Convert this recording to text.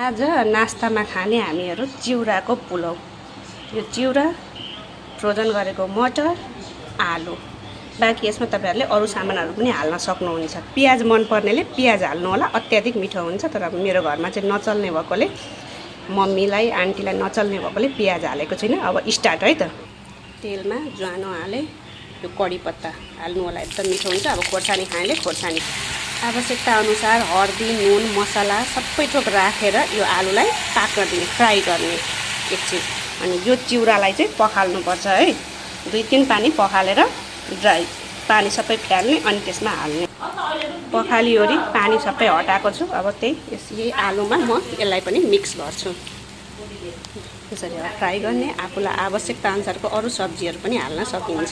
आज नास्तामा खाने हामीहरू चिउराको पुलाउ। यो चिउरा, फ्रोजन गरेको मटर, आलु। बाँकी यसमा तपाईहरुले अरु सामानहरु पनि हाल्न सक्नुहुन्छ। प्याज मन पर्नेले प्याज हाल्नु होला, अत्याधिक मिठो हुन्छ। तर मेरो घरमा चाहिँ नचल्ने भएकोले, मम्मीलाई आन्टीलाई नचल्ने भएकोले प्याज हालेको छैन। अब स्टार्ट है त। तेलमा ज्वानो हाले, यो कडी पत्ता हाल्नु होला, एकदम मिठो हुन्छ। अब खोर्सानी खानेले खोर्सानी। आवश्यकता अनुसार हर्दी, नुन, मसला सबै थोक राखेर यो आलुलाई पाक्न दिने, फ्राई गर्ने एकछिन। अनि यो चिउरालाई चाहिँ पखाल्नु पर्छ है। 2-3 पानी पखालेर ड्राई पानी सबै फ्याल्ने अनि त्यसमा हाल्ने। पखालिओरी पानी सबै हटाएको छु। अब यही आलुमा म यसलाई पनि मिक्स गर्छु। त्यसरी फ्राई गर्ने। आफूलाई आवश्यकता अनुसारको अरु सब्जीहरु पनि हाल्न सकिन्छ।